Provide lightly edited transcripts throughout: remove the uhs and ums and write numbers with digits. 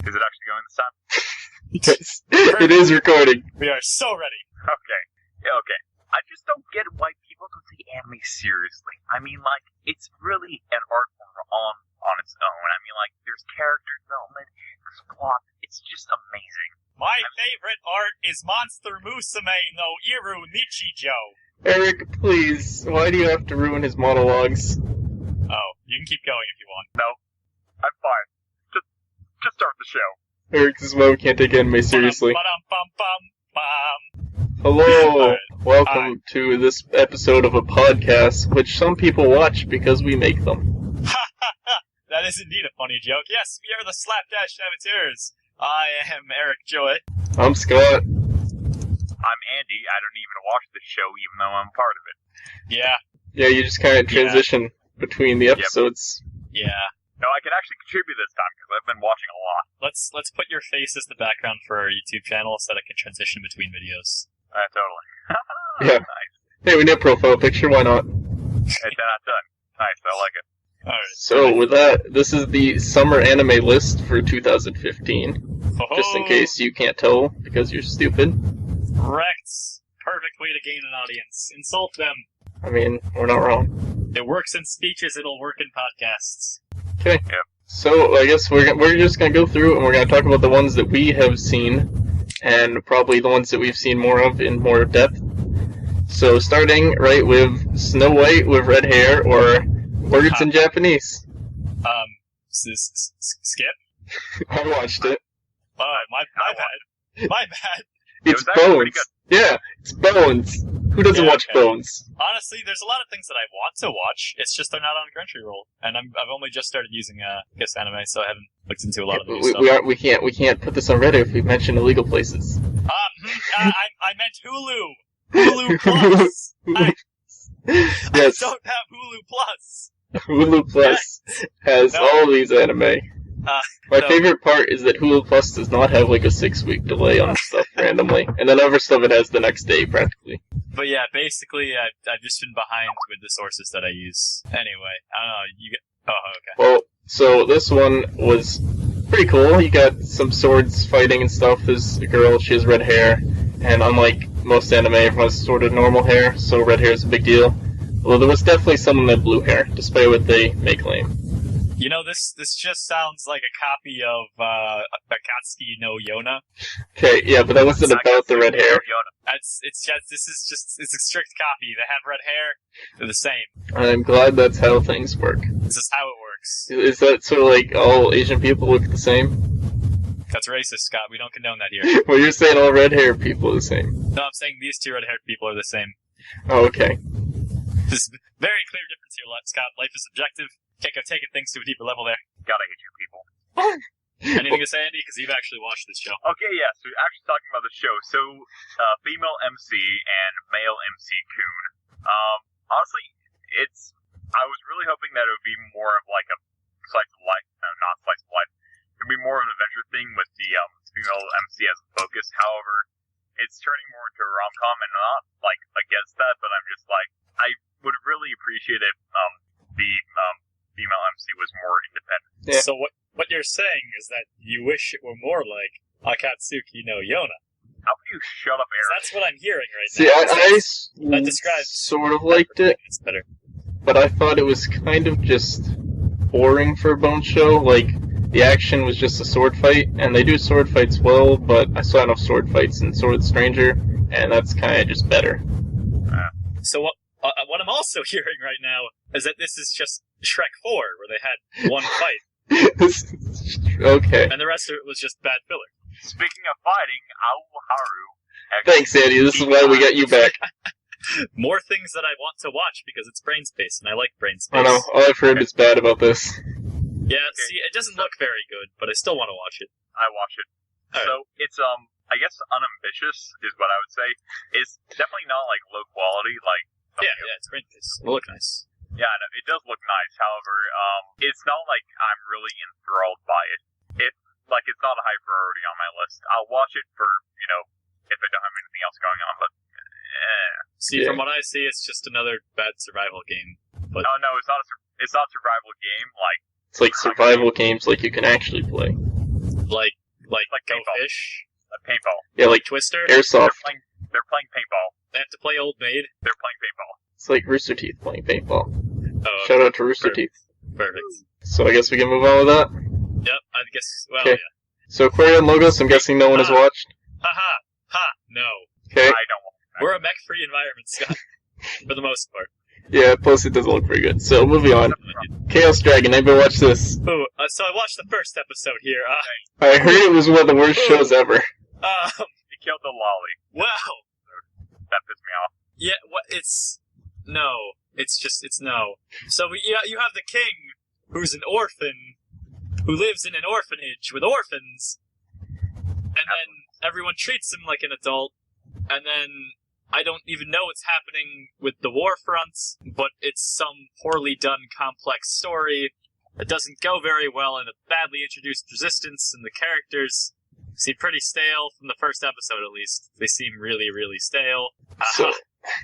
Is it actually going this time? Yes, it is recording. We are so ready. Okay. Yeah, okay. I just don't get why people don't take anime seriously. I mean, like, it's really an art form on its own. I mean, like, there's character development, there's plot. It's just amazing. My favorite art is Monster Musume no Iru Nichijo. Eric, please, why do you have to ruin his monologues? Oh, you can keep going if you want. No, I'm fine. Just start the show. Eric, this is why we can't take anime seriously. Ba-dum-bum-bum-bum. Hello, Alright. welcome to this episode of a podcast, which some people watch because we make them. That is indeed a funny joke. Yes, we are the Slapdash Saboteurs. I am Eric Joy. I'm Scott. I'm Andy. I don't even watch the show, even though I'm part of it. Yeah. Yeah, you just kind of transition between the episodes. Yeah. No, I can actually contribute this time because I've been watching a lot. Let's put your face as the background for our YouTube channel so that I can transition between videos. Totally. Yeah. Nice. Hey, we need a profile picture, why not? It's not done. Nice, I like it. Alright. So, with that, this is the summer anime list for 2015. Just in case you can't tell, because you're stupid. Correct. Perfect way to gain an audience. Insult them. I mean, we're not wrong. It works in speeches, it'll work in podcasts. Okay. Yep. So, I guess we're just gonna go through and we're gonna talk about the ones that we have seen, and probably the ones that we've seen more of in more depth. So, starting right with Snow White with red hair, or words in Japanese. Skip? I watched it. My bad. My bad. It's was actually pretty Bones. Yeah, it's Bones. Who doesn't Yeah, watch okay. Bones? Honestly, there's a lot of things that I want to watch. It's just they're not on Crunchyroll, and I've only just started using Kiss Anime, so I haven't looked into a lot of the new stuff. We can't put this on Reddit if we mention illegal places. I meant Hulu. Hulu Plus. I Yes, don't have Hulu Plus. Hulu Plus has No. all these anime. My no. favorite part is that Hulu Plus does not have like a 6-week delay on stuff randomly, and then other stuff it has the next day practically. But yeah, basically, I've just been behind with the sources that I use. Anyway, I don't know. You get. Oh, okay. Well, so this one was pretty cool. You got some swords fighting and stuff. There's a girl, she has red hair, and unlike most anime, everyone has sort of normal hair, so red hair is a big deal. Although there was definitely someone that had blue hair, despite what they may claim. You know, this just sounds like a copy of Akatsuki no Yona. Okay, yeah, but that wasn't about the red hair. It's a strict copy. They have red hair. They're the same. I'm glad that's how things work. This is how it works. Is that sort of like all Asian people look the same? That's racist, Scott. We don't condone that here. Well, you're saying all red hair people are the same. No, I'm saying these two red-haired people are the same. Oh, okay. There's a very clear difference here, Scott. Life is subjective. Can't go taking things to a deeper level there. Gotta hate you people. Anything to say, Andy? Because you've actually watched this show. Okay, yeah, so actually talking about the show. So, female MC and male MC Coon. Honestly, I was really hoping that it would be more of like a slice of life, not slice of life. It would be more of an adventure thing with the female MC as a focus. However, it's turning more into a rom-com, and I'm not like against that, but I'm just like, I would really appreciate if the female MC was more independent. Yeah. So what you're saying is that you wish it were more like Akatsuki no Yona. How can you shut up, Eric? That's what I'm hearing right See, now. I That describes sort of liked it, It's better. but I thought it was kind of just boring for a Bone show. Like, the action was just a sword fight, and they do sword fights well, but I saw enough sword fights in Sword Stranger, and that's kind of just better. So what I'm also hearing right now is that this is just Shrek 4, where they had one fight, Okay. and the rest of it was just bad filler. Speaking of fighting, Aoharu. Thanks, Andy. This is why we got you back. More things that I want to watch because it's brain space, and I like brain space. I know. All I've heard is bad about this. Yeah, Okay. see, it doesn't look very good, but I still want to watch it. I watch it. Alright. So it's I guess unambitious is what I would say. It's definitely not like low quality. Like Yeah, it's brain space. It'll look nice. yeah, no, it does look nice. However, it's not like I'm really enthralled by it. It's not a high priority on my list. I'll watch it for if I don't have anything else going on. But See, from what I see, it's just another bad survival game. But no, it's not a survival game. Like It's like survival games like you can actually play. Like Go paintball. Fish? Paintball. Yeah, like Twister? airsoft. They're playing paintball. They have to play Old Maid? They're playing paintball. It's like Rooster Teeth playing paintball. Oh, Shout out to Rooster Perfect. Teeth. Perfect. So I guess we can move on with that. Yep, I guess, well, Okay. yeah. So Aquarium Logos, I'm guessing no one has watched. No. Okay. I don't want that. We're a mech-free environment, Scott. For the most part. Yeah, plus it doesn't look very good. So moving on. Chaos Dragon, anybody watch this? Ooh, so I watched the first episode here. I heard it was one of the worst shows ever. He killed the lolly. Wow. That pissed me off. Yeah, what? It's no. So you have the king, who's an orphan, who lives in an orphanage with orphans, and then everyone treats him like an adult, and then I don't even know what's happening with the war fronts, but it's some poorly done complex story that doesn't go very well, and a badly introduced resistance, and the characters seem pretty stale from the first episode at least. They seem really, really stale. So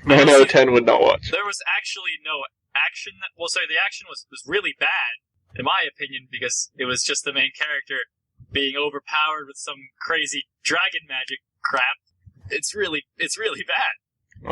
9 out of 10 would not watch. There was actually no action. The action was really bad, in my opinion, because it was just the main character being overpowered with some crazy dragon magic crap. It's really bad.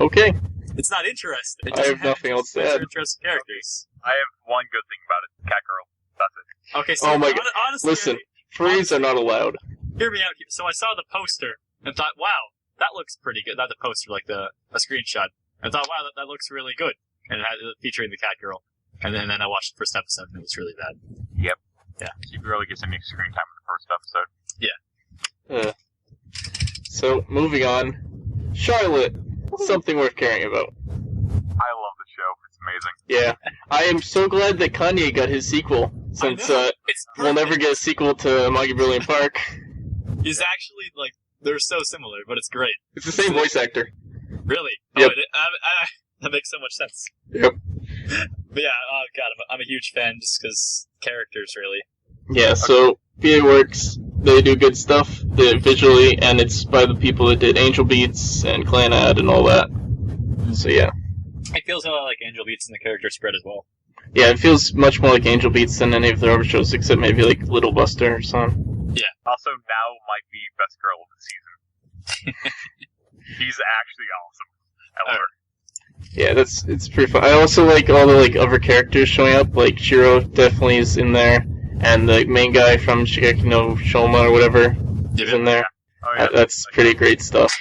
Okay. It's not interesting. It I doesn't have nothing else to add. Interesting characters. I have one good thing about it. Catgirl. That's it. Okay, so Oh my God. honestly, Listen, furries are not allowed. hear me out here. So I saw the poster and thought, wow, that looks pretty good. Not the poster, like a screenshot. I thought, wow, that looks really good. And it had featuring the Catgirl. And then I watched the first episode and it was really bad. Yep. Yeah. She barely gets any screen time in the first episode. So, moving on. Charlotte. Something worth caring about. I love the show. It's amazing. Yeah. I am so glad that Kanye got his sequel, since It's we'll never get a sequel to Maggie Brilliant Park. He's actually, they're so similar, but it's great. It's the same voice actor. Really? Yep. That makes so much sense. Yep. But yeah, oh god, I'm a huge fan just because characters, really. Yeah, so PA Works, they do good stuff visually, and it's by the people that did Angel Beats and Clan Ad and all that. So yeah. It feels a lot like Angel Beats and the character spread as well. Yeah, it feels much more like Angel Beats than any of their other shows, except maybe like Little Buster or something. Also, now might be best girl of the season. He's actually awesome. I love her. Yeah, it's pretty fun. I also like all the other characters showing up. Like Shiro definitely is in there, and the main guy from Shigeki no Shoma or whatever is in there. Oh, yeah. That's pretty great stuff.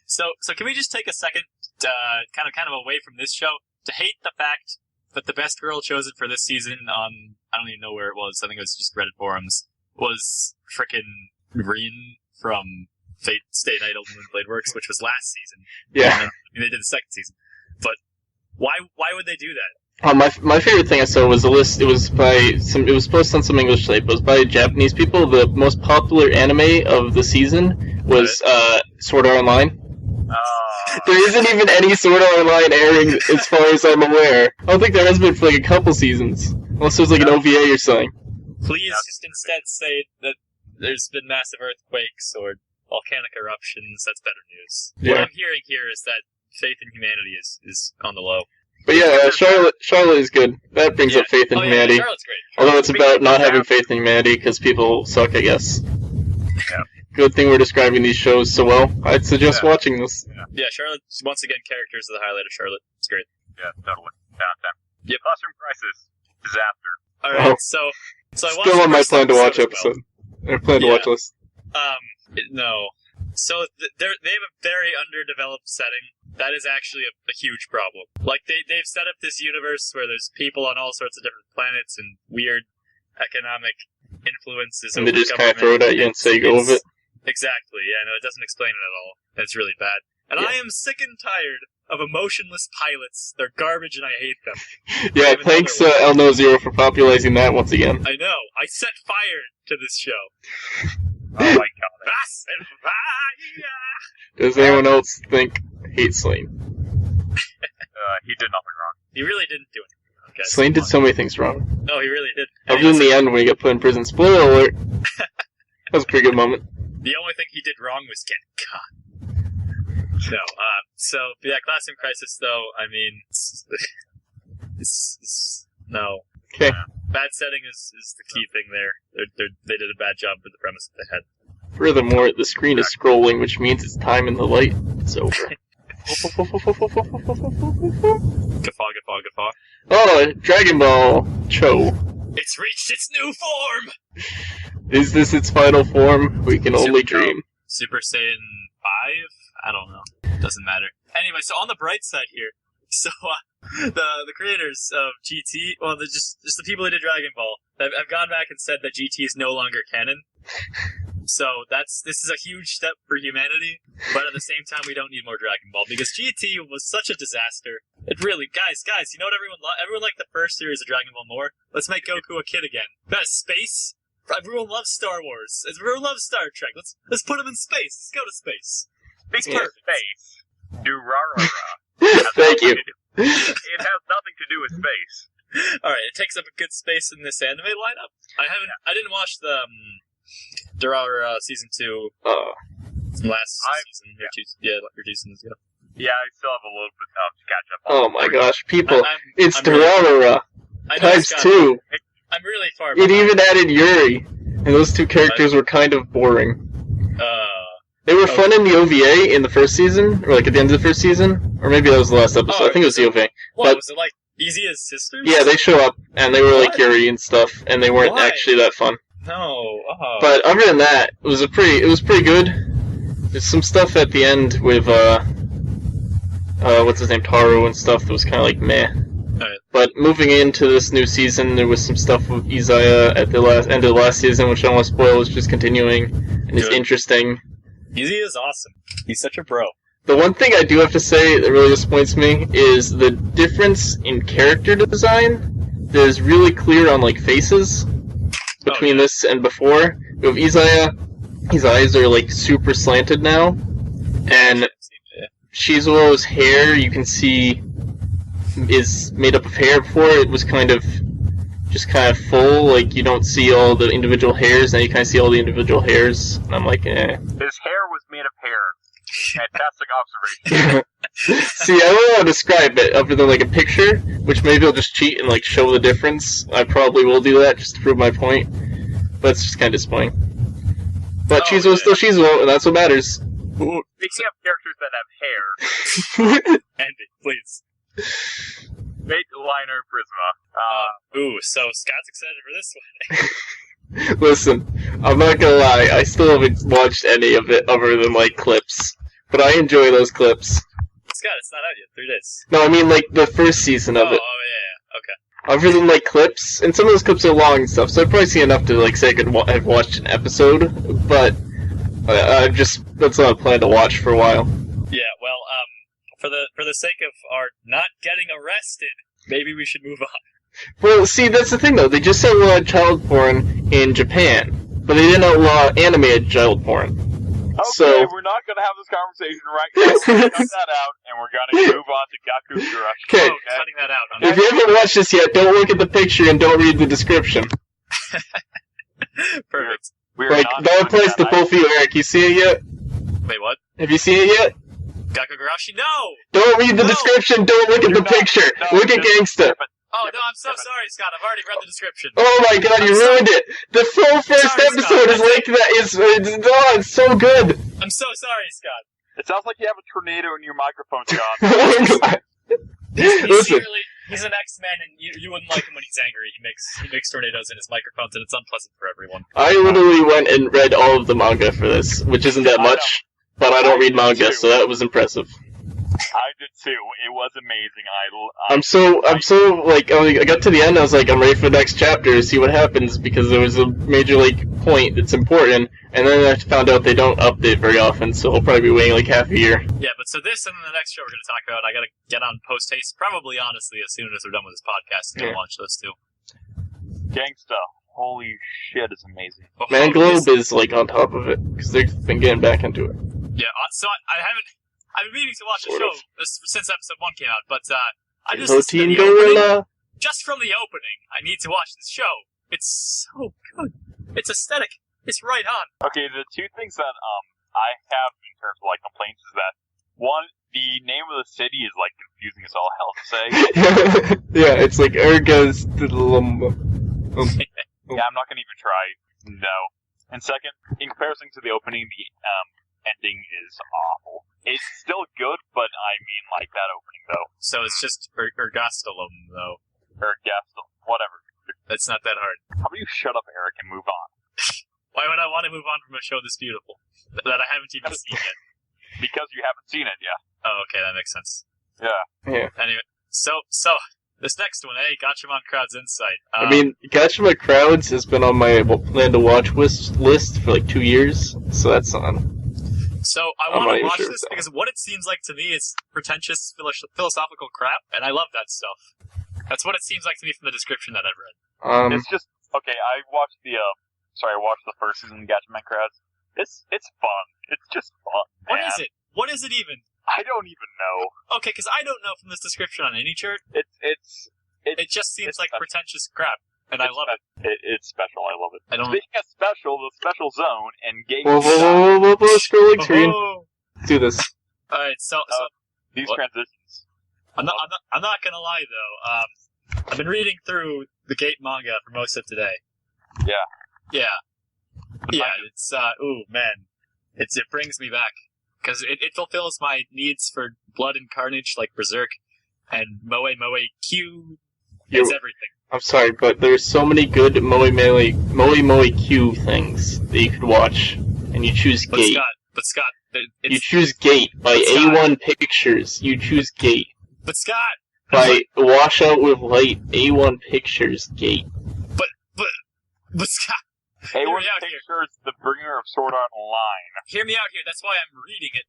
So can we just take a second, kind of away from this show, to hate the fact that the best girl chosen for this season on, I don't even know where it was, I think it was just Reddit forums, was frickin' Reen from Fate Stay Night Ultimate Blade Works, which was last season. Yeah. They did the second season. But why would they do that? My favorite thing I saw was a list. It was posted on some English site, but it was by Japanese people. The most popular anime of the season was Sword Art Online. There isn't even any Sword Art Online airing, as far as I'm aware. I don't think there has been for a couple seasons, unless there's an OVA or something. Please just instead say that there's been massive earthquakes or volcanic eruptions. That's better news. Yeah. What I'm hearing here is that faith in humanity is on the low. But yeah, Charlotte is good. That brings up faith in humanity. Charlotte's great. Although it's about not having faith in humanity because people suck, I guess. Yeah. Good thing we're describing these shows so well. I'd suggest watching this. Yeah, Charlotte, once again, characters are the highlight of Charlotte. It's great. Yeah, totally. Downtown. Yep. Classroom Crisis. Disaster. Alright, so I watched Still on my the first plan to watch as well. episode. Or plan to watch list. No. So they have a very underdeveloped setting. That is actually a huge problem. They've set up this universe where there's people on all sorts of different planets and weird economic influences. And they over just kind of throw it at you and say go with it. Exactly, yeah, no, it doesn't explain it at all. It's really bad. And I am sick and tired of emotionless pilots. They're garbage and I hate them. Yeah, thanks El No Zero for popularizing that once again. I know. I set fire to this show. Oh my god. I set fire! Does anyone else think hate Slain? He did nothing wrong. He really didn't do anything wrong, guys. Slain did so many things wrong. No, he really did. Other than the end when he got put in prison. Spoiler alert. That was a pretty good moment. The only thing he did wrong was get caught. No, Classroom Crisis, though, I mean, it's no. Okay. Bad setting is the key thing there. They did a bad job with the premise that they had. Furthermore, the screen is scrolling, which means it's time in the light. It's over. Guffaw. Oh, Dragon Ball Cho. It's reached its new form! Is this its final form? We can only dream. Super Saiyan 5? I don't know. Doesn't matter. Anyway, so on the bright side here, so the creators of GT, well, just the people who did Dragon Ball, have gone back and said that GT is no longer canon. So this is a huge step for humanity, but at the same time, we don't need more Dragon Ball because GT was such a disaster. It really, guys, you know what everyone liked the first series of Dragon Ball more? Let's make Goku a kid again. Got space. Everyone loves Star Wars. Everyone loves Star Trek. Let's put him in space. Let's go to space. Speaking of space, Durarara. Thank you. It has nothing to do with space. All right, it takes up a good space in this anime lineup. I didn't watch the Durarara season 2 last season. Or 2 seasons ago. Yeah, I still have a little bit to catch up on. Oh my gosh, people! It's I'm Durarara times 2. I'm really far It behind. even added Yuri, and those two characters were kind of boring. They were fun in the OVA in the first season, or like at the end of the first season, or maybe that was the last episode. I think it was the OVA. What, was it like Easy as Sisters? Yeah, they show up, and they were like Yuri and stuff, and they weren't actually that fun. No. But other than that, it was pretty good. There's some stuff at the end with what's his name, Taru and stuff that was kind of like meh. Right. But moving into this new season, there was some stuff with Izaya at the end of the last season, which I don't want to spoil. It's just continuing, and it's interesting. Easy is awesome. He's such a bro. The one thing I do have to say that really disappoints me is the difference in character design that is really clear on like faces between this and before. With Izaya, his eyes are like super slanted now, and Shizuo's hair you can see is made up of hair. Before it was kind of full, like you don't see all the individual hairs, now you kind of see all the individual hairs, and I'm like, eh. His hair was made of hair. Fantastic observation. See, I don't know how to describe it other than like a picture, which maybe I'll just cheat and like show the difference. I probably will do that just to prove my point, but it's just kind of disappointing. But Shizuo's still Shizuo, and that's what matters. Ooh, speaking of characters that have hair, Andy, please. Make Liner Prisma. So Scott's excited for this one. Listen, I'm not gonna lie, I still haven't watched any of it other than like clips. But I enjoy those clips. Scott, it's not out yet. 3 days. No, I mean like the first season of it. Oh, yeah, okay. Other than like clips, and some of those clips are long and stuff, so I've probably seen enough to like say I could have watched an episode, but that's not a plan to watch for a while. Yeah, well, for the sake of our not getting arrested, maybe we should move on. Well, see, that's the thing though, they just outlawed child porn in Japan, but they didn't outlaw animated child porn. Okay, so, we're not going to have this conversation right now. We're going to cut that out, and we're going to move on to Gaku Gurashi. Okay. Cutting that out. If you haven't watched this yet, don't look at the picture and don't read the description. Perfect. That applies to both of you, Eric. You see it yet? Wait, what? Have you seen it yet? Gaku Gurashi? No! Don't read the description, don't look at the picture. Look at Gangsta. Oh, no, I'm so sorry, Scott. I've already read the description. Oh my god, you ruined it! The full first episode is like that. It's so good! I'm so sorry, Scott. It sounds like you have a tornado in your microphone, Scott. Oh my god. Listen. He's an X-Man, and you wouldn't like him when he's angry. He makes tornadoes in his microphones, and it's unpleasant for everyone. I literally went and read all of the manga for this, which isn't that much, but I don't read manga, so that was impressive. I did too. It was amazing. I got to the end, I was like, I'm ready for the next chapter to see what happens, because there was a major, point that's important, and then I found out they don't update very often, so I'll probably be waiting, half a year. Yeah, but so this and then the next show we're going to talk about, I got to get on post-haste, probably, honestly, as soon as we're done with this podcast, and launch those two. Gangsta. Holy shit, it's amazing. Man Globe is, on top of it, because they've been getting back into it. Yeah, so I've been meaning to watch the show since episode 1 came out, but I just Protein Gorilla. Just from the opening, I need to watch this show. It's so good. It's aesthetic. It's right on. Okay, the two things that I have in terms of complaints is that one, the name of the city is confusing as all hell to say. Yeah, it's like Ergastilum. Yeah, I'm not gonna even try. No. And second, in comparison to the opening, the ending is awful. It's still good, but I mean, like, that opening, though. So it's just Ergastolum, though. Whatever. It's not that hard. How about you shut up, Eric, and move on? Why would I want to move on from a show this beautiful that I haven't even seen yet? Because you haven't seen it yet. Oh, okay, that makes sense. Yeah. Anyway, so this next one, Gatchaman Crowd's Insight. I mean, Gatchaman Crowds has been on my plan to watch list for like 2 years, so that's on. So I I'm want not to even watch sure this it's on. because what it seems like to me is pretentious philosophical crap, and I love that stuff. That's what it seems like to me from the description that I've read. It's just okay. I watched the first season of Gatchaman Crowds. It's fun. It's just fun. What is it? What is it even? I don't even know. Okay, because I don't know from this description on any chart. It just seems it's like special. pretentious crap, and I love it. It's special. I love it. I don't. Speaking of special, the special zone and game. Whoa, scrolling screen. Oh. Let's do this. All right, so These what? transitions. I'm not gonna lie though. I've been reading through the Gate manga for most of today. Yeah. It's ooh man, it brings me back because it fulfills my needs for blood and carnage like Berserk and Moe Q. It's everything. I'm sorry, but there's so many good Moe Q things that you could watch, and you choose Gate. But Scott, You choose Gate by Scott. A1 Pictures. You choose Gate. But Scott! By Washout with Light, A1 Pictures, Gate. But Scott! Hey, Hear we're me out here. Pictures, the bringer of Sword Art Online. Hear me out here, that's why I'm reading it.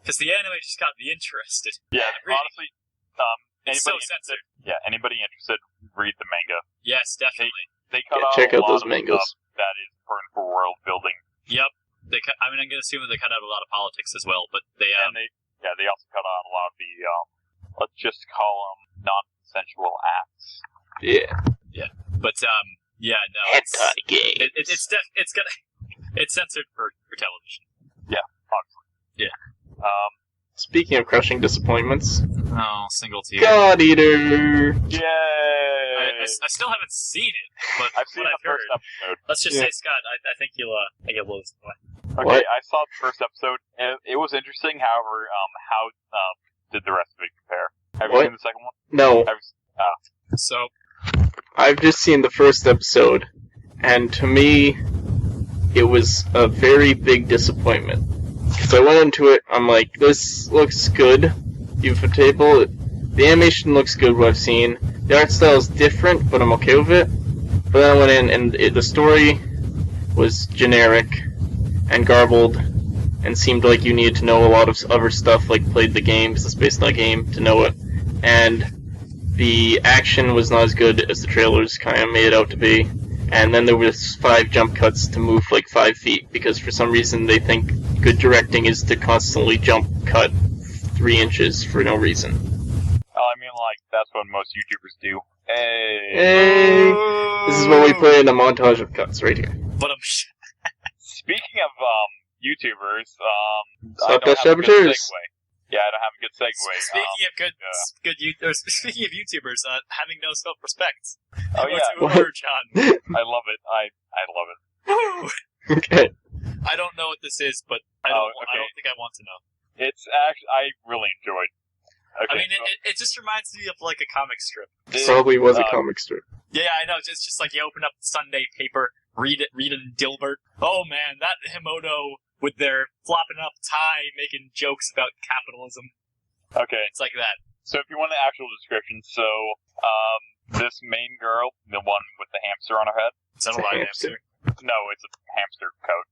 Because the anime just got me interested. Yeah, Reading. honestly, It's so anybody censored. anybody interested, read the manga. Yes, definitely. They cut Yeah, out check a out lot those of mangas. stuff that is important for world building. Yep. I'm gonna assume that they cut out a lot of politics as well, but they And they also cut out a lot of the, let's just call them non-consensual acts. Yeah. But yeah, no, it's Hentai it's censored for television. Obviously. Yeah. Speaking of crushing disappointments, Oh, single tier. God Eater! Yay! I still haven't seen it, but I've seen what the I've first heard. episode. Let's just Yeah. say, Scott, I think you'll blow this away. Okay, What? I saw the first episode. It was interesting. However, how did the rest of it compare? Have you What? seen the second one? No, So, I've just seen the first episode, and to me, it was a very big disappointment. Because I went into it, I'm like, this looks good. UFO table, the animation looks good, what I've seen. The art style is different, but I'm okay with it. But then I went in, and the story was generic and garbled, and seemed like you needed to know a lot of other stuff, like played the game, because it's based on a game, to know it. And the action was not as good as the trailers kind of made it out to be. And then there was 5 jump cuts to move like 5 feet, because for some reason they think good directing is to constantly jump cut 3 inches for no reason. I mean, like, that's what most YouTubers do. Hey! Hey! This is what we play in a montage of cuts right here. but Speaking of, YouTubers, I don't Slapdash have a good Saboteurs. segue. Yeah, I don't have a good segue. speaking of YouTubers, having no self-respect. Oh, yeah. What's your word, John? I love it. I love it. Woo! Okay. I don't know what this is, but I Oh, don't okay. think I want to know. It's actually, I really enjoyed. Okay, I mean, so it just reminds me of like a comic strip. Probably was a comic strip. Yeah, I know. It's just like you open up the Sunday paper, read and Dilbert. Oh man, that Himoto with their flopping up tie, making jokes about capitalism. Okay, It's like that. so if you want an actual description, so, this main girl, the one with the hamster on her head. Is that It's a a live hamster. hamster? No, it's a hamster coat.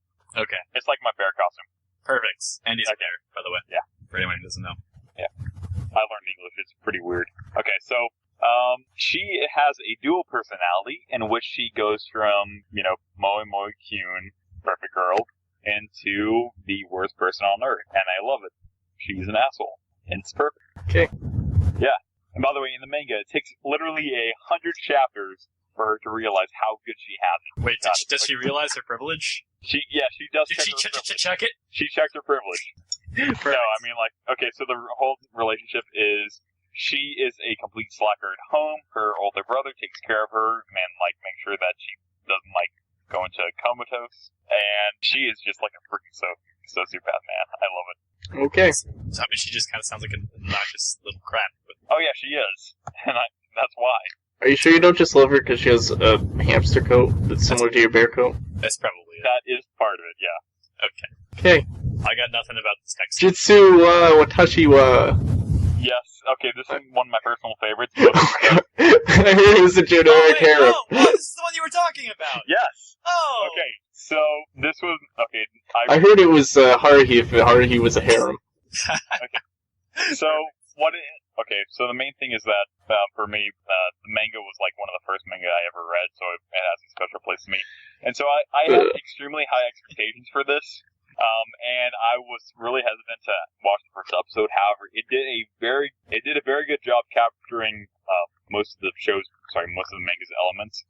Okay, It's like my bear costume. perfect. Andy's a Okay. bear, by the way. Yeah. For anyone who doesn't know. I learned English. It's pretty weird. Okay, so she has a dual personality in which she goes from, Moe Kyun, perfect girl, into the worst person on earth, and I love it. She's an asshole, and it's perfect. Okay. Yeah. And by the way, in the manga, it takes literally 100 chapters for her to realize how good she has it. Wait, God, does she realize her privilege? She does Did check she her privilege. check it? She checks her privilege. No, I mean, like, okay, so the whole relationship is she is a complete slacker at home. Her older brother takes care of her and, like, makes sure that she doesn't, like, go into comatose. And she is just like a freaking sociopath, man. I love it. Okay. So, I mean, she just kind of sounds like an obnoxious little crap. But Oh, yeah, she is. And that's why. Are you sure you don't just love her because she has a hamster coat that's similar to your bear coat? that's probably it. That is part of it, yeah. Okay. Okay. I got nothing about this next one. Jitsu Watashi wa. Yes, okay, this is one of my personal favorites. I heard it was a generic harem. This is the one you were talking about! Yes! Oh! Okay, so this was... Okay, I heard it was Haruhi if Haruhi was a harem. So, okay, so the main thing is that, for me, the manga was like one of the first manga I ever read, so it has a special place to me. And so I had extremely high expectations for this, and I was really hesitant to watch the first episode. However, it did a very good job capturing, most of the manga's elements.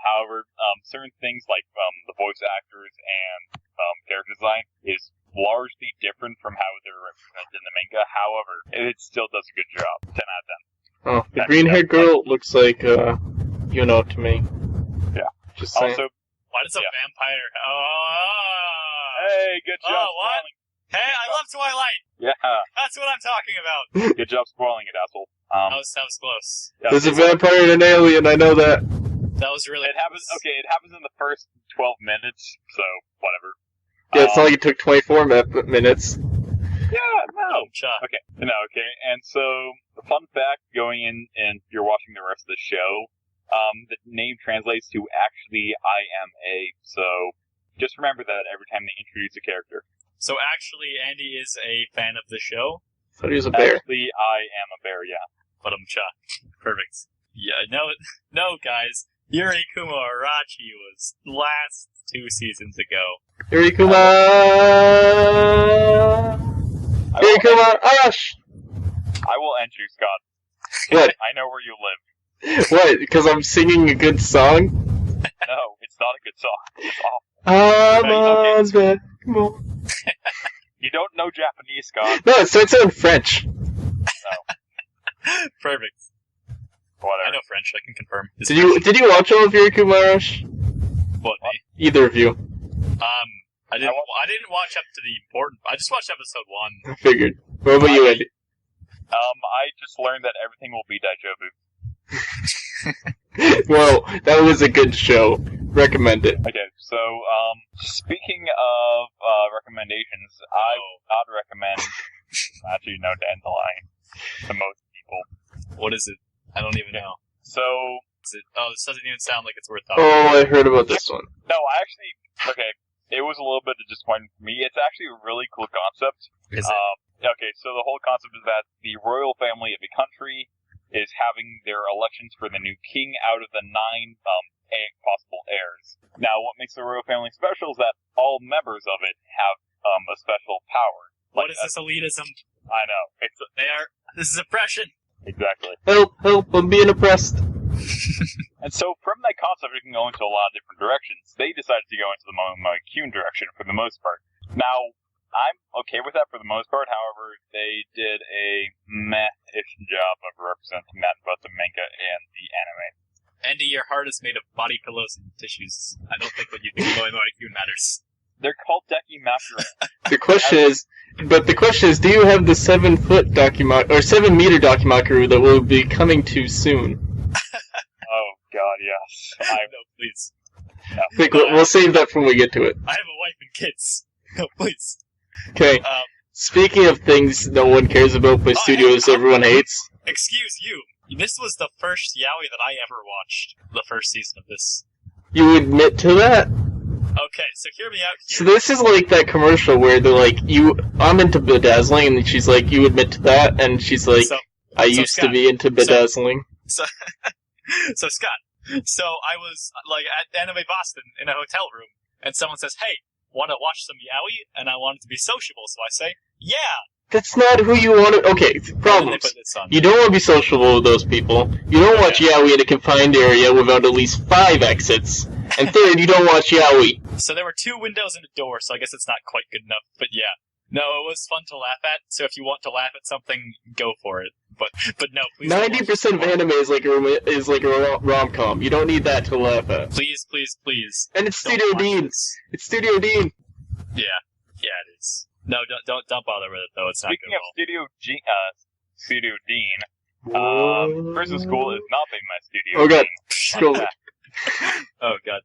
However, certain things like, the voice actors and, character design is largely different from how they're represented in the manga. However, it still does a good job. 10 out of 10. Oh, the green-haired girl looks like, to me. Yeah. Just saying. Also, Why does a vampire... Oh! hey, good job. Oh, what? Hey, I love Twilight! Yeah. That's what I'm talking about! Good job spoiling it, asshole. That was close. Yeah, There's a vampire and an alien, I know that. That was really... It happens in the first 12 minutes, so whatever. Yeah, it's not like it took 24 minutes. Yeah, no. Okay. Okay. And so, the fun fact going in, and you're watching the rest of the show, the name translates to actually I am a, so just remember that every time they introduce a character. So actually, Andy is a fan of the show? I thought he was a bear. Actually, I am a bear, yeah. But perfect. Yeah, no, guys. Yuri Kuma Arachi was last 2 seasons ago. Yurikuma! Yurikuma! Ash! I will end you, Scott. What? I know where you live. What? Because I'm singing a good song? No, it's not a good song. It's awful. Come on. You don't know Japanese, Scott. No, it starts out in French. No. Perfect. Whatever. I know French, I can confirm. Did you watch all of Yurikuma Arashi? What, me? Either of you. I didn't watch up to the important... I just watched episode 1. I figured. What about you, Andy? I just learned that everything will be Daijobu. Well, that was a good show. Recommend it. Okay, so, speaking of, recommendations, I would not recommend, actually, no, Dandelion to most people. What is it? I don't even know. So... this doesn't even sound like it's worth talking Oh, I heard about this one. No, okay, it was a little bit of disappointment for me. It's actually a really cool concept. Is it? Okay, so the whole concept is that the royal family of a country is having their elections for the new king out of the 9 possible heirs. Now, what makes the royal family special is that all members of it have a special power. What is this elitism? I know. This is oppression! Exactly. Help, I'm being oppressed. And so, from that concept, it can go into a lot of different directions. They decided to go into the Momokyun direction for the most part. Now, I'm okay with that for the most part. However, they did a meh-ish job of representing that in both the manga and the anime. Andy, your heart is made of body pillows and tissues. I don't think what you think about Momokyun matters. They're called Deki Makura. The question is, do you have the 7-foot or 7-meter Dakimakuru that will be coming too soon? Oh God, yes. No, please. No. I think we'll save that when we get to it. I have a wife and kids. No, please. Okay. Speaking of things no one cares about by studios everyone hates. Excuse you. This was the first yaoi that I ever watched. The first season of this. You admit to that? Okay, so hear me out here. So this is like that commercial where they're like, I'm into bedazzling, and then she's like, you admit to that? And she's like, I used to be into bedazzling. So Scott, I was like at Anime Boston in a hotel room, and someone says, "Hey, want to watch some yaoi?" And I wanted to be sociable, so I say, "Yeah." That's not who you want to... Okay, problems. You don't want to be sociable with those people. You don't watch yaoi in a confined area without at least 5 exits. And third, you don't watch yaoi. So there were 2 windows and a door, so I guess it's not quite good enough, but yeah. No, it was fun to laugh at, so if you want to laugh at something, go for it. But no, please. don't watch 90% of anime is like a rom-com. You don't need that to laugh at. Please. And it's Don't Studio watch Dean. this. It's Studio Dean. Yeah, it is. No, don't bother with it though. It's not Speaking good of at all. Studio Dean, Prison School is not in my studio. Oh god. Dean. Scroll. Oh god.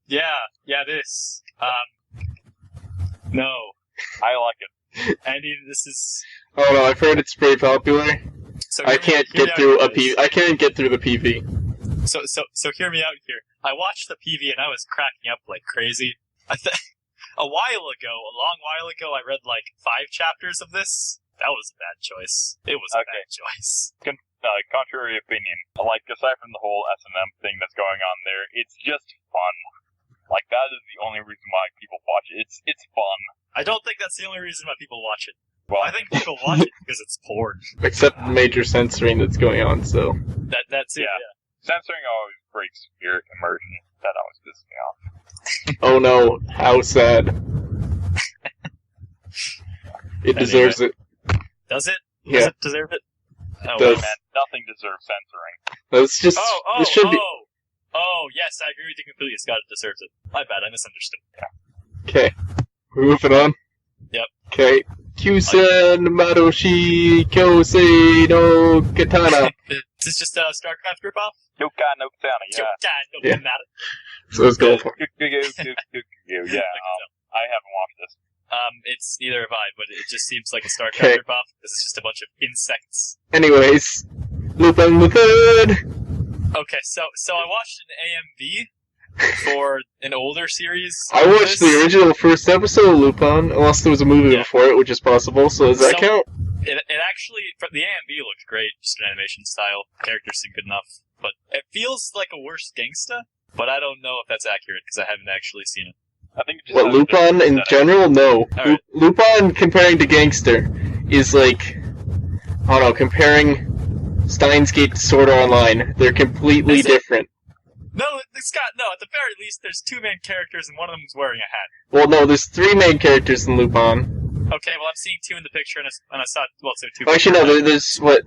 Yeah, this. No. I like it. Andy, this is. Oh no, I've heard it's pretty popular. So I can't get through I can't get through the PV. So hear me out here. I watched the PV and I was cracking up like crazy. A long while ago, I read like 5 chapters of this. That was a bad choice. It was a bad choice. Contrary opinion. Like, aside from the whole S&M thing that's going on there, it's just fun. Like, that is the only reason why people watch it. It's fun. I don't think that's the only reason why people watch it. Well, I think people watch it because it's porn. Except the major censoring that's going on, so. That's it. Yeah. censoring always breaks your immersion. That always pisses me off. Oh no, how sad. It deserves it. Does it? Yeah. Does it deserve it? Oh, Does. Man, nothing deserves censoring. It's just. This should be. Oh, yes, I agree with you completely. Scott, it deserves it. My bad, I misunderstood. Okay. We're moving on? Yep. Okay. Kyusen Madoshi Kyosei no Katana. Is this just a StarCraft ripoff? No God, no Katana, yeah. Yeah. Katana. So let's go for it. Yeah, I haven't watched this. It's neither have I, but it just seems like a StarCraft Okay. ripoff. This is just a bunch of insects. Anyways. Lupin Lupin! Okay, so I watched an AMV for an older series. I watched the original first episode of Lupin, unless there was a movie before it, which is possible, so does that count? It actually, the AMV looked great, just an animation style. Characters seem good enough. But it feels like a worse gangsta, but I don't know if that's accurate, because I haven't actually seen it. I think it just What, has Lupin a in aesthetic. general? No. Alright. Lupin comparing to Gangster is like, I don't know, comparing Steins Gate to Sword Art Online. They're completely Is it? different. No, Scott, no, at the very least, there's 2 main characters and one of them is wearing a hat. Well, no, there's 3 main characters in Lupin. Okay, well, I'm seeing 2 in the picture, and I saw, well, so 2. Oh, actually, no, there's what?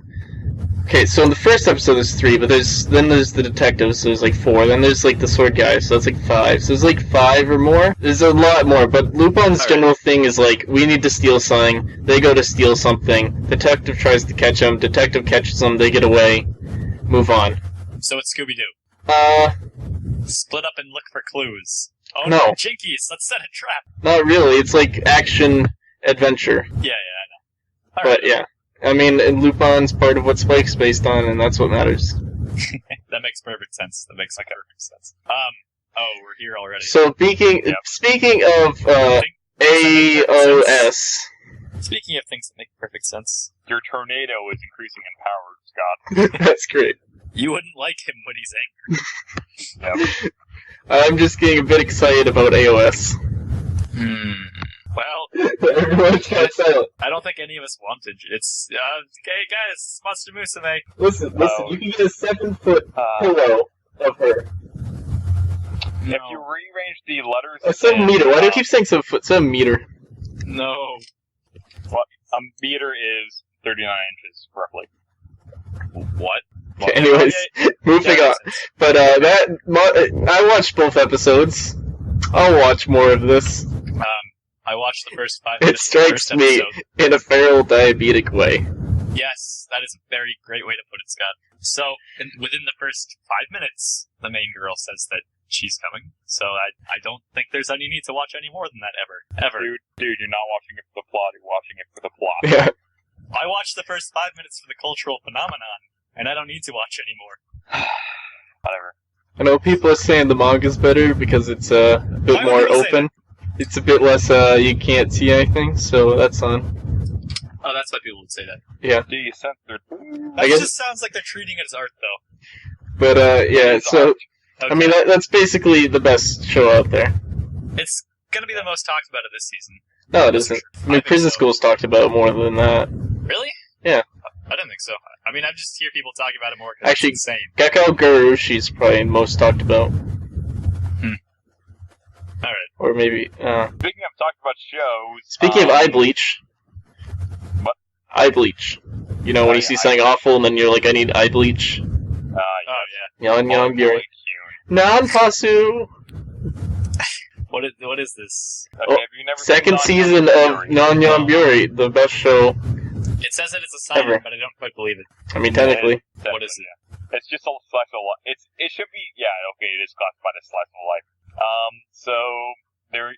Okay, so in the first episode there's 3, but there's the detectives, so there's like 4. Then there's like the sword guy, so that's like 5. So there's like 5 or more. There's a lot more, but Lupin's Alright. general thing is like, we need to steal something. They go to steal something. Detective tries to catch them. Detective catches them. They get away. Move on. So it's Scooby-Doo. Split up and look for clues. Oh No. Jinkies, let's set a trap. Not really. It's like action adventure. Yeah, I know. But yeah. I mean, and Lupin's part of what Spike's based on, and that's what matters. That makes perfect sense. Oh, we're here already. So speaking of AOS, Speaking of things that make perfect sense, Your tornado is increasing in power, Scott. that's great. you wouldn't like him when he's angry. Yep. I'm just getting a bit excited about AOS. Well, Everyone's got silent. I don't think any of us wanted. It's hey guys, Monster Musume. Listen, Oh. you can get a 7-foot Uh, pillow of her. If No, you rearrange the letters... A 7 meter. Why do you keep saying 7 foot? 7 meter. no. A meter is 39 inches, roughly. What? Okay, anyways, moving on. But I watched both episodes. I'll watch more of this. I watched the first 5 It minutes of the strikes first me episode. in a feral diabetic way. Yes, that is a very great way to put it, Scott. So, within the first 5 minutes, the main girl says that she's coming. So I don't think there's any need to watch any more than that ever. Dude, you're not watching it for the plot, you're watching it for the plot. Yeah. I watched the first 5 minutes for the cultural phenomenon, and I don't need to watch anymore. Whatever. I know people are saying the manga's better because it's a bit Why would more people say open. It's a bit less, you can't see anything, so that's on. Oh, that's why people would say that. Yeah. Do you censor? That guess- just sounds like they're treating it as art, though. But, yeah, so, Okay. I mean, that's basically the best show out there. It's gonna be the most talked about of this season. No, it isn't. I mean, think Prison so. School's talked about more than that. Really? Yeah. I didn't think so. I mean, I just hear people talking about it more because Actually- it's insane. Gekko Garushi's probably most talked about. Alright. Or maybe, Speaking of talking about shows... Speaking of eye bleach. What? Eye bleach. You know, when you see something awful and then you're like, I need eye bleach. Oh yeah. Yon Gyuri. Non-Pasu! What is this? Okay, have you never Second seen season of Non Gyuri, the best show. It says that it's a sign, Ever. but I don't quite believe it. I mean, technically. What is it? Yeah. It's just a slice of life. It should be, okay, it is classified as slice of life. So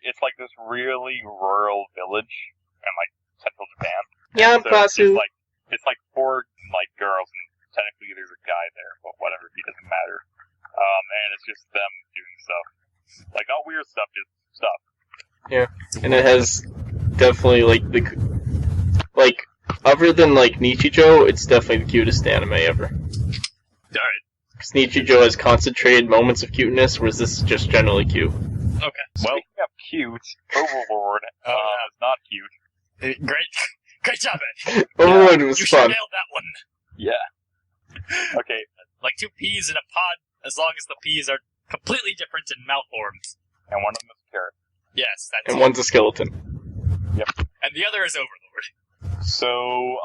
it's like this really rural village in like central Japan. Yon-Pasu. It's like 4 like girls, and technically there's a guy there, but whatever, he doesn't matter. And it's just them doing stuff, like not weird stuff, just stuff. Yeah, and it has definitely other than like Nichijou, it's definitely the cutest anime ever. Alright. Because Nichijou has concentrated moments of cuteness, whereas this is just generally cute. Okay. Well, Speaking of cute, Overlord is not cute. Great job, Ed. Overlord was You sure fun. nailed that one. Yeah. Okay. Like 2 peas in a pod, as long as the peas are completely different in malformed. And one of them is a carrot. Yes, that's And it. one's a skeleton. And the other is Overlord. So,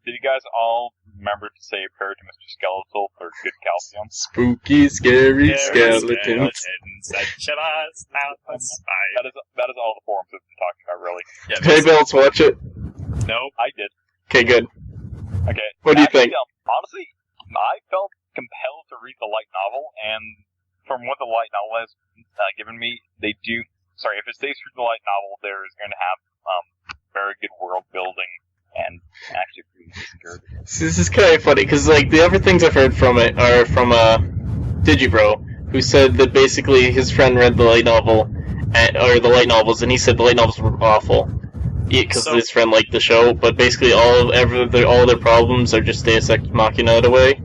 did you guys all remember to say a prayer to Mr. Skeletal for good calcium? Spooky, scary skeletons. That Shabazz out the spine. That is all the forums have been talking about, really. Yeah, Hey, Belts, watch it. Nope. I did. Okay, good. Okay. What do you think? Honestly, I felt compelled to read the light novel, and from what the light novel has given me, they do. Sorry, if it stays true to the light novel, there is going to have very good world building and actually pretty decent characters. This is kind of funny, because like, the other things I've heard from it are from Digibro, who said that basically his friend read the light novel, or the light novels, and he said the light novels were awful. Because his friend liked the show, but basically all their problems are just Deus Ex Machina in a way.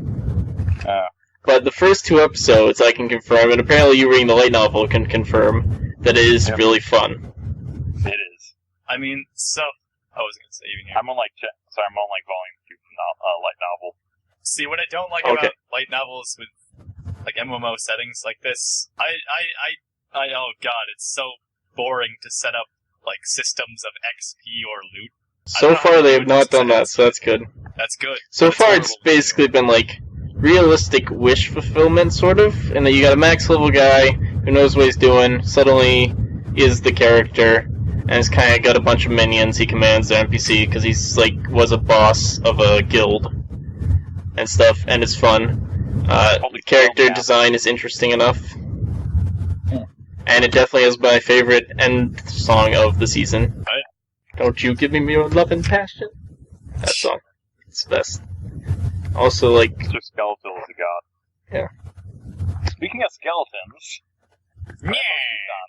But the first 2 episodes I can confirm, and apparently you reading the light novel can confirm, that it is really fun. It is. I mean, so I was going to say even here. I'm on volume 2 from light novel. See, what I don't like about light novels with like MMO settings like this, I oh god, it's so boring to set up like systems of XP or loot. So far they have not done that, so that's good. That's good. So far it's basically been like realistic wish fulfillment, sort of, and then you got a max level guy who knows what he's doing, suddenly is the character, and he's kind of got a bunch of minions he commands the NPC, because he's like, was a boss of a guild, and stuff, and it's fun. The character design is interesting enough. And it definitely is my favorite end song of the season. Don't you give me your love and passion? That song. It's the best. Also, like... Mr. Skeletal is a god. Yeah. Speaking of skeletons... Yeah!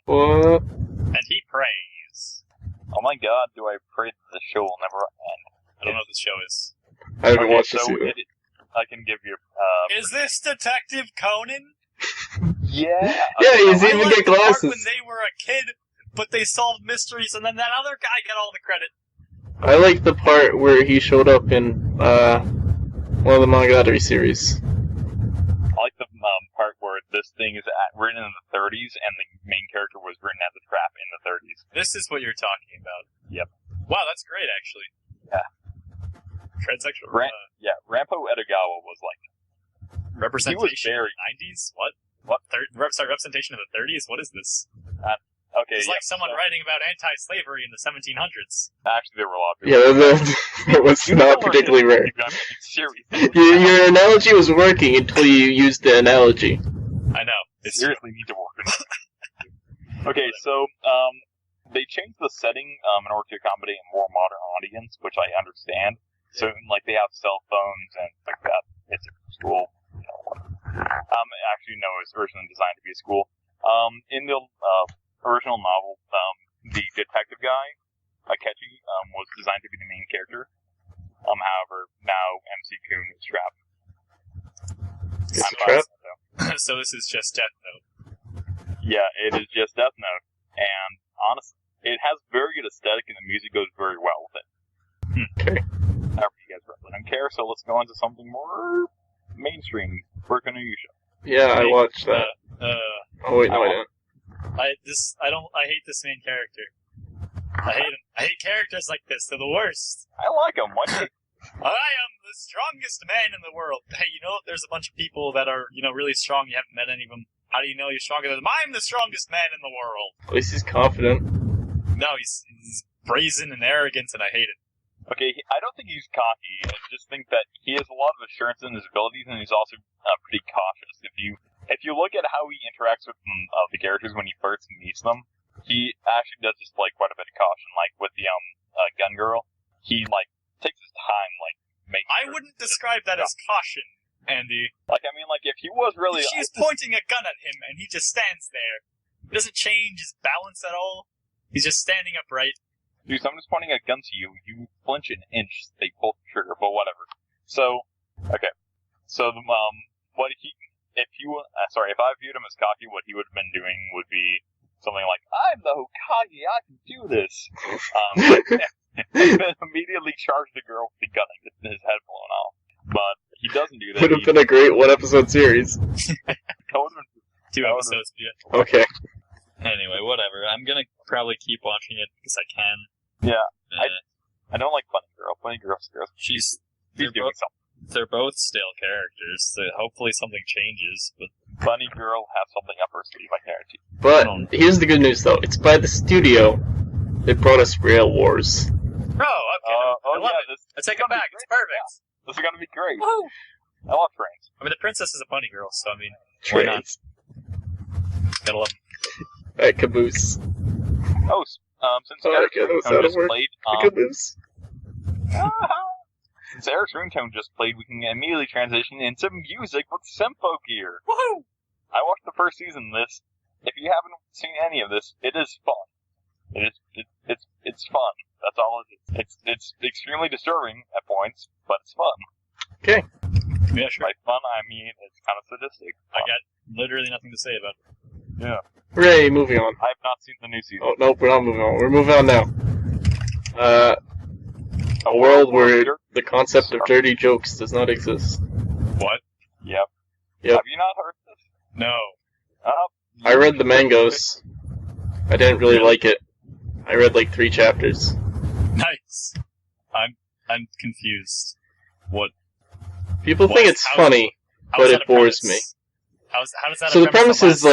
What? And he prays. Oh my god, do I pray that the show will never end? I don't know what the show is. I haven't watched this so either. I can give you... Is this Detective Conan? Yeah! Yeah, he's I even liked get the part glasses. when they were a kid, but they solved mysteries, and then that other guy got all the credit. I like the part where he showed up in one of the Monogatari series. I like the part where this thing is written in the 30s, and the main character was written as a trap in the 30s. This is what you're talking about. Yep. Wow, that's great, actually. Yeah. Transsexual. Rampo Edogawa was like... Representation very... of the 90s? What? Sorry, representation of the 30s? What is this? Okay, It's like someone writing about anti-slavery in the 1700s. Actually, there were a lot of people. Yeah, that was not particularly rare. Seriously. Your analogy was working until you used the analogy. I know. They seriously need to work on it. Okay, so, they changed the setting in order to accommodate a more modern audience, which I understand. So, like, they have cell phones and like that. It's a school. Actually, no, it's originally designed to be a school. In the original novel, the detective guy, Akechi, was designed to be the main character. However, now MC Kun is trapped. So this is just Death Note. Yeah, it is just Death Note. And honestly, it has very good aesthetic and the music goes very well with it. Okay. However, you guys really don't care, so let's go into something more mainstream. Boku no Yusha. Yeah, I watched that. Oh wait, no, I didn't. I hate this main character. I hate him. I hate characters like this. They're the worst. I like them. Why do you... I am the strongest man in the world. Hey, you know, there's a bunch of people that are, really strong. You haven't met any of them. How do you know you're stronger than them? I'm the strongest man in the world. At least he's confident. No, he's brazen and arrogant, and I hate it. Okay, I don't think he's cocky. I just think that he has a lot of assurance in his abilities, and he's also pretty cautious. If you look at how he interacts with the characters when he first meets them, he actually does display quite a bit of caution. Like with the gun girl, he takes his time making. I wouldn't describe that as caution, Andy. If he was really, she's pointing a gun at him, and he just stands there. He doesn't change his balance at all. He's just standing upright. Dude, someone's pointing a gun to you. You flinch an inch, they pull the trigger. But whatever. So, okay. So if I viewed him as cocky, what he would have been doing would be something like, "I'm the Hokage, I can do this," and then immediately charge the girl with the gun and get his head blown off. But he doesn't do that. Would have been a great one-episode series. 2 episodes, yeah. Okay. Anyway, whatever. I'm gonna probably keep watching it because I can. Yeah, I don't like Bunny Girl. Bunny Girl scares me. She's doing something. They're both stale characters, so hopefully something changes. But Bunny Girl has something up her sleeve, I guarantee. But here's the good news, though. It's by the studio that brought us Rail Wars. Oh, okay. I love it. I take it back. It's perfect. Yeah. This is gonna be great. Woo! I love trains. I mean, the princess is a bunny girl, so I mean, why not? Gotta love them. At Caboose. Oh, since Eric's ringtone just played, Caboose. Since Eric's ringtone just played, we can immediately transition into music with Simpo Gear. Woohoo! I watched the first season of this. If you haven't seen any of this, it is fun. It's fun. That's all it is. It's extremely disturbing at points, but it's fun. Okay. Yeah, sure. By fun, I mean it's kind of sadistic. I got literally nothing to say about it. Yeah. Hooray, moving on. I have not seen the new season. Oh, nope, we're not moving on. We're moving on now. A world where the concept of dirty jokes does not exist. What? Yep. Yep. Have you not heard this? No. I read the mangoes. I didn't really like it. I read 3 chapters. Nice. I'm confused. What? People think it's funny, but it bores me. How does that? So the premise is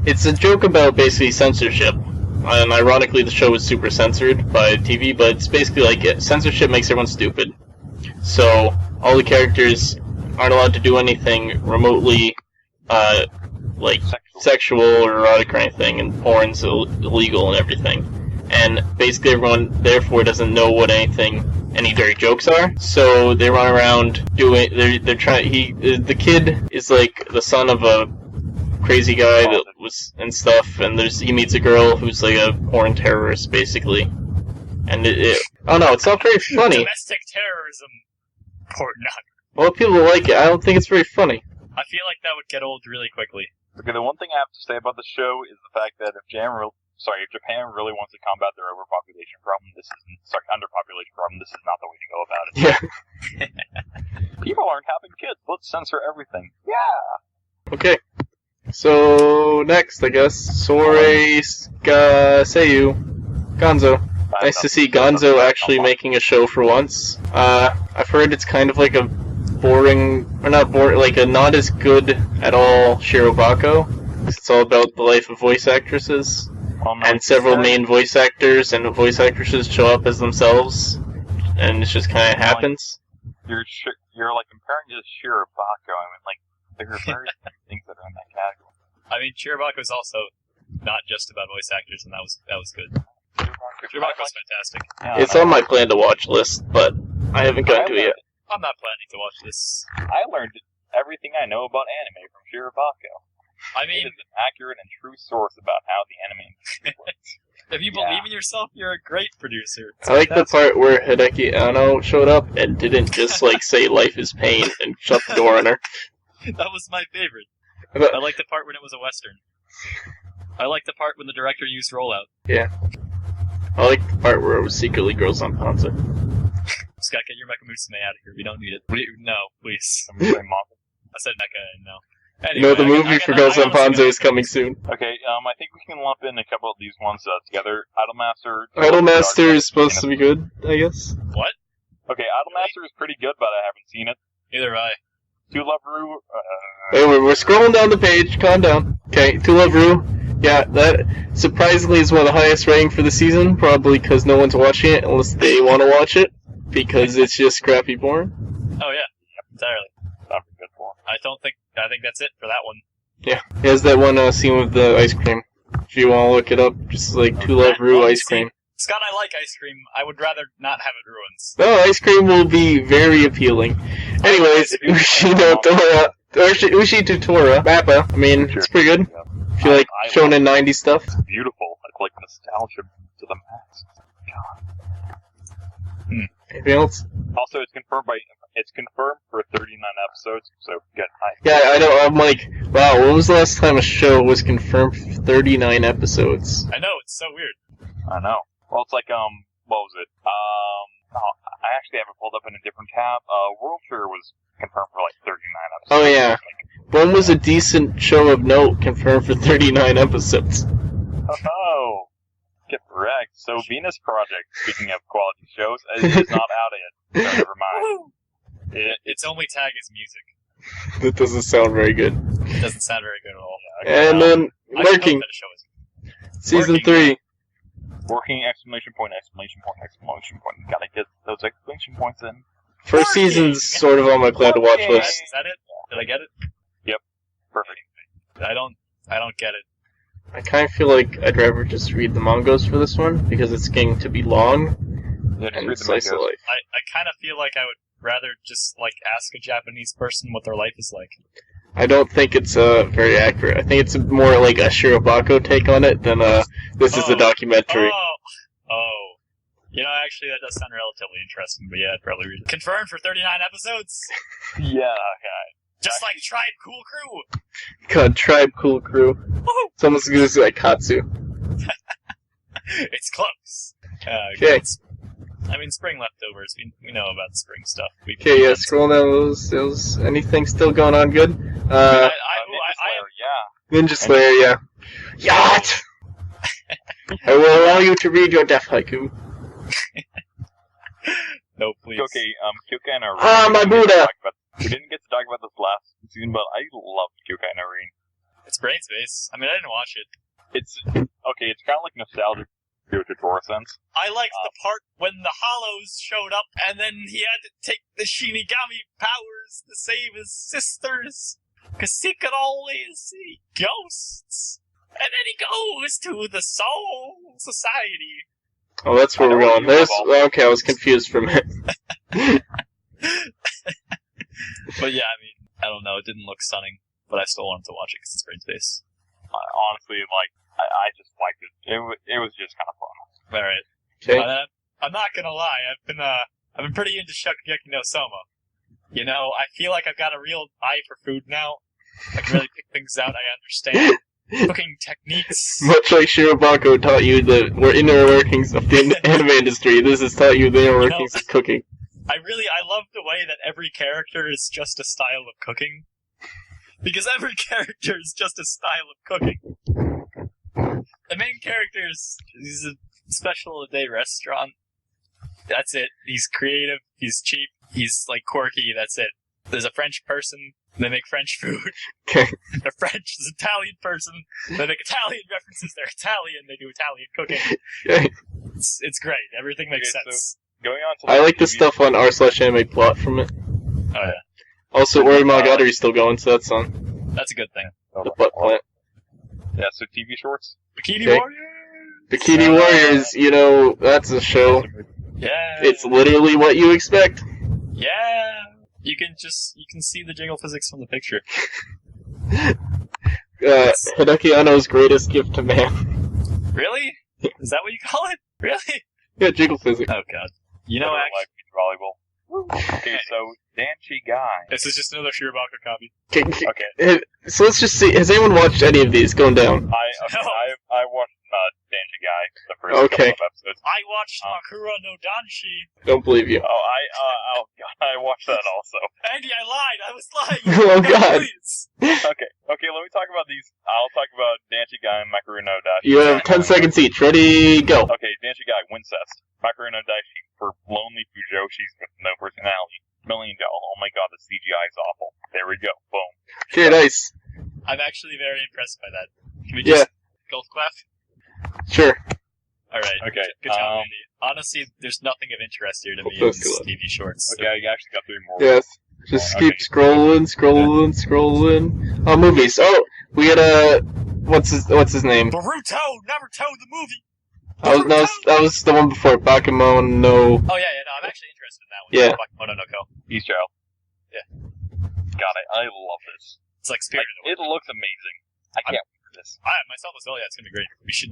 it's a joke about basically censorship, and ironically the show is super censored by TV, but it's basically censorship makes everyone stupid. So all the characters aren't allowed to do anything remotely sexual or erotic or anything, and porn's illegal and everything. And basically everyone therefore doesn't know what any dirty jokes are. So they run around doing. They're trying. The kid is the son of a crazy guy that was and stuff. And he meets a girl who's a porn terrorist basically. And oh no, it's not very funny. Domestic terrorism. Porn. Well, people like it. I don't think it's very funny. I feel like that would get old really quickly. Okay, the one thing I have to say about the show is the fact that if Japan really wants to combat their overpopulation problem, underpopulation problem, this is not the way to go about it. Yeah. People aren't having kids. Let's censor everything. Yeah. Okay. So next, I guess, Sorei Seiyu Gonzo. Nice to see Gonzo actually making a show for once. I've heard it's kind of like a a not as good at all Shirobako. It's all about the life of voice actresses. And several main voice actors and voice actresses show up as themselves, and it just kind of happens. You're comparing it to Shirobako. I mean, there are very things that are in that category. I mean, Shirobako is also not just about voice actors, and that was good. Shirabako's fantastic. Yeah, it's on my plan to watch list, but I haven't gotten to it yet. I'm not planning to watch this. I learned everything I know about anime from Shirobako. I mean, it is an accurate and true source about how the anime works. If you believe in yourself, you're a great producer. I like the part where Hideki Anno showed up and didn't just say life is pain and shut the door on her. That was my favorite. I like the part when it was a western. I like the part when the director used rollout. Yeah. I like the part where it was secretly Girls on Panzer. Scott, get your Mecha Musume out of here. We don't need it. No, please. I said Mecha and no. Anyway, the movie for Girls on Panzer is coming soon. Okay, I think we can lump in a couple of these ones together. Idolmaster. Idolmaster is supposed to be good, I guess. What? Okay, Idolmaster is pretty good, but I haven't seen it. Neither have I. To Love Rue. Hey, we're scrolling down the page. Calm down. Okay, To Love Rue. Yeah, that surprisingly is one of the highest rating for the season, probably because no one's watching it unless they want to watch it, because it's just crappy porn. Oh yeah, entirely. Not very good for him. I think that's it for that one. Yeah, it has that one scene with the ice cream. If you want to look it up, just like To Love Rue ice cream. Scott, I like ice cream. I would rather not have it ruins. Oh, ice cream will be very appealing. Anyways, Ushi Tutora, Mappa, I mean, it's pretty good. If you like shonen 90s stuff. It's beautiful. It's like nostalgia to the max. God. Anything else? Also, it's confirmed for 39 episodes, so get hyped. Yeah, I know, I'm like, wow, when was the last time a show was confirmed for 39 episodes? I know, it's so weird. I know. Well, it's like, what was it? No, I actually have it pulled up in a different tab. World Tour was confirmed for like 39 episodes. Oh, yeah. When was a decent show of note confirmed for 39 episodes? Oh, get wrecked. So, Venus Project, speaking of quality shows, is not out yet. So, never mind. Its only tag is music. That doesn't sound very good. It doesn't sound very good at all. And then, I should Working, hope that show is Season Working. 3. Working, exclamation point, exclamation point, exclamation point. Gotta get those exclamation points in. First Working. season's sort of on my glad to watch Working. list. Is that it? Did I get it? Perfect. I don't get it. I kind of feel like I'd rather just read the mangas for this one, because it's getting to be long, Yeah, just and read the slice of mangas. life. I kind of feel like I would rather just, like, ask a Japanese person what their life is like. I don't think it's very accurate. I think it's more like a Shirobako take on it than this is a documentary. Oh. You know, actually, that does sound relatively interesting, but yeah, I'd probably read it. Confirmed for 39 episodes? Yeah, okay. Just like Tribe Cool Crew! God, Tribe Cool Crew. Woohoo! Someone's gonna say like Katsu. It's close. Okay. I mean, spring leftovers. We know about spring stuff. Okay, yeah, scroll down those. Anything still going on good? Ninja Slayer, yeah. Ninja Slayer, yeah. Yacht! I will allow you to read your death haiku. No, please. Okay, Kyokai no Rin. Ah, my Buddha! We didn't get to talk about this last season, but I love Kyokai no Rin. It's brain space. I mean, I didn't watch it. It's kind of like nostalgic to a Tutora sense. I liked the part when the Hollows showed up, and then he had to take the Shinigami powers to save his sisters, because he could only see ghosts. And then he goes to the Soul Society. Oh, that's where we're going. Okay, I was confused for a minute. But yeah, I mean, I don't know, it didn't look stunning, but I still wanted to watch it because it's brain space. Honestly, I just liked it. It was just kind of fun. Alright. Okay. I'm not gonna lie, I've been pretty into Shokugeki no Soma. You know, I feel like I've got a real eye for food now. I can really pick things out, I understand cooking techniques. Much like Shirobako taught you the inner workings of the anime industry, this has taught you the inner workings of cooking. I love the way that every character is just a style of cooking. Because every character is just a style of cooking. The main character he's a special a day restaurant. That's it. He's creative, he's cheap, he's like quirky, that's it. There's a French person, they make French food. Okay. A Italian person, they make Italian references, they're Italian, they do Italian cooking. Okay. It's great, everything makes Okay, sense. So going on to I like the stuff on r/anime plot from it. Oh yeah. Also, Orimogatari is still going, so that's on. That's a good thing. The butt plant. Yeah, so TV shorts. Bikini Okay. Warriors! Bikini Warriors, you know, that's a show. Yeah! It's literally what you expect. Yeah! You can see the jiggle physics from the picture. Hideki Anno's greatest gift to man. Really? Is that what you call it? Really? Yeah, jiggle physics. Oh god. You know, I actually, like beach volleyball. Okay, so Danchi Guy. this is just another Shirobako copy. Okay, so let's just see. Has anyone watched any of these going down? I watched Danji Guy, the first Okay. couple of episodes. I watched Makura no Danshi. Don't believe you. Oh god, I watched that also. Andy, I lied. I was lying. Oh, God. Please. Okay, let me talk about these. I'll talk about Danji Guy and Makuru no Dashi. You have 10 seconds each. Ready, go. Okay, Danji Guy, Wincest. Makuru no Dashi for lonely Fujoshi's with no personality. $1 million. Oh my god, the CGI is awful. There we go. Boom. Okay, nice. I'm actually very impressed by that. Can we just golf clap? Sure. All right. Okay, Good job, Andy. Honestly, there's nothing of interest here to me in That's these good. TV shorts. Okay, I actually got 3 more. Yes. Just Okay. keep scrolling. Oh, movies. Oh, we had what's his name? Boruto, Naruto, the movie. That was the one before. Bakemono no. Oh yeah, no, I'm actually interested in that one. Yeah. Bakemono no Ko. East Child. Yeah. God, I love this. It's like Spirited Away. It looks amazing. I can't wait for this. I myself as well. Yeah, it's gonna be great. We should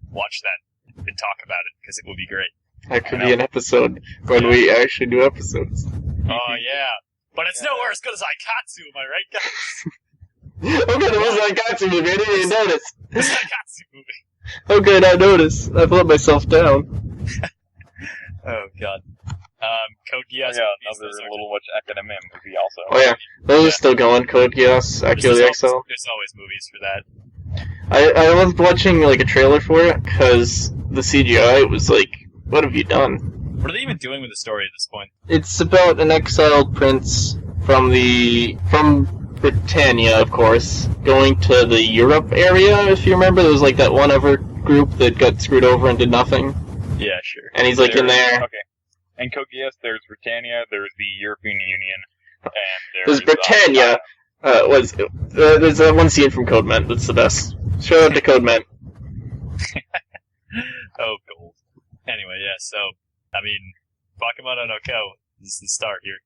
watch that and talk about it because it will be great. That could be an episode when we actually do episodes. Oh yeah, but it's nowhere as good as Aikatsu. Am I right, guys? Okay, there was an Aikatsu movie. I didn't even notice. This Aikatsu movie. Okay, now notice. I've let myself down. Oh god. Code Geass. Yeah, movies, another those are- little watch academia movie also. Oh yeah, those are still going. Code Geass, Akio the XL. There's always movies for that. I was watching a trailer for it because the CGI was like, what have you done? What are they even doing with the story at this point? It's about an exiled prince from Britannia, of course, going to the Europe area. If you remember, there was that one other group that got screwed over and did nothing, Yeah, sure. and he's in there. Okay. In Code Geass, there's Britannia, there's the European Union, and There's Britannia. There's that one scene from Code Men that's the best. Shout out to Code Men. Oh, gold. Anyway, yeah. So, I mean, Bakemono no Ko is the start here.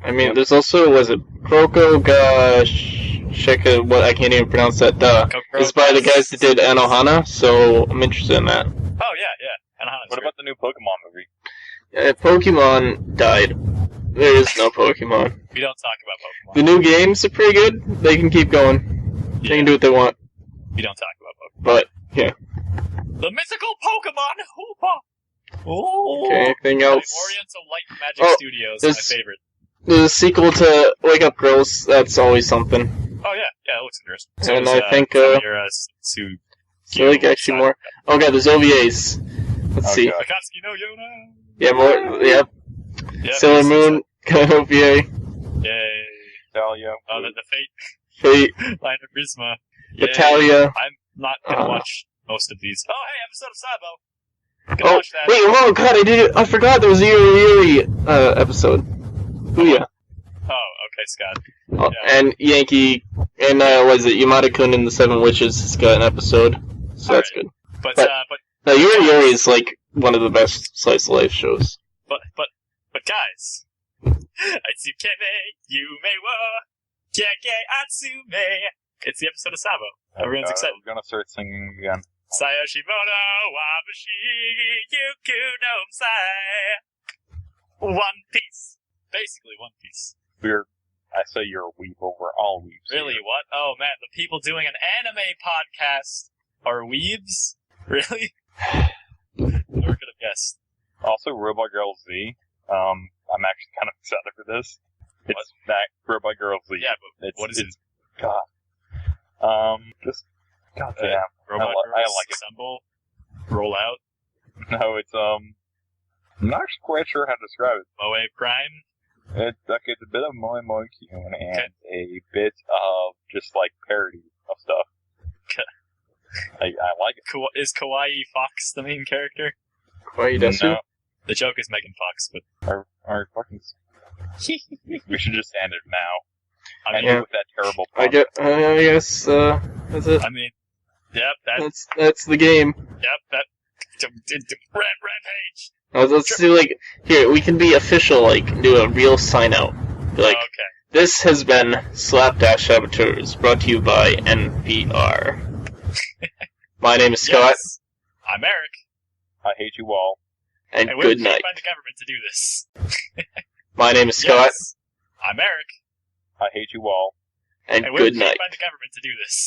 I mean, there's also, was it Kroko ga Sheka, what, I can't even pronounce that, It's by the guys that did Anohana, so I'm interested in that. Oh yeah. And What about the new Pokemon movie? Pokemon died. There is no Pokemon. We don't talk about Pokemon. The new games are pretty good. They can keep going. They can do what they want. We don't talk about Pokemon. But, yeah. The mythical Pokemon! Hoopa! Oh! Okay, anything else? Oriental Light Magic Studios, my there's- favorite. There's a sequel to Wake Up Girls. That's always something. Oh yeah, it looks interesting. And does, I think, Su- actually more. Oh god, there's OVAs. Let's see. God. Akatsuki no Yona! Yeah, more. Yep. Yep, Sailor Moon, OVA, Yay. Dahlia. Oh, the Fate, Fate line of Prisma. Yay. Italia. I'm not gonna watch most of these. Oh, hey, episode of Sabo. Gonna Oh, watch that. wait, oh god, I forgot there was a Yuri episode. Booyah. Oh, okay, Scott. Oh, Yeah. and Yankee, and was it Yamada-kun and the Seven Witches has got an episode, so that's Alright. good. But But- No, Yuri is one of the best slice of life shows. but guys, Atsukeme Yume wa Keke Atsume. It's the episode of Sabo. Everyone's excited. I'm gonna start singing again. Sayashimono Wabushi Yuku no Sai. One Piece. Basically One Piece. I say you're a weeb over all weebs. Really? What? Oh man, the people doing an anime podcast are weebs? Really? Never could have guessed. Also, Robot Girl Z. I'm actually kind of excited for this. It's that Robot Girl Z. Yeah, but what is it? God. Just goddamn. Robot I Girls like it. Assemble? Roll out? No, it's I'm not quite sure how to describe it. Moe Prime? It's a bit of Moe Moe Kyun and a bit of just parody of stuff. I like it. Is Kawaii Fox the main character? Kawaii Desu? No, The joke is Megan Fox, but our fucking. We should just end it now. I mean, Yeah. With that terrible. I guess, that's it. I mean, yep, That's the game. that rampage. Let's do here, we can be official, do a real sign out. Be Okay. This has been Slapdash Saboteurs, brought to you by NPR. My name is Scott, Yes. I'm Eric. I hate you all. and And we're good paid night. by the government to do this. My name is Scott, Yes. I'm Eric. I hate you all. and And we're good paid night. by the government to do this.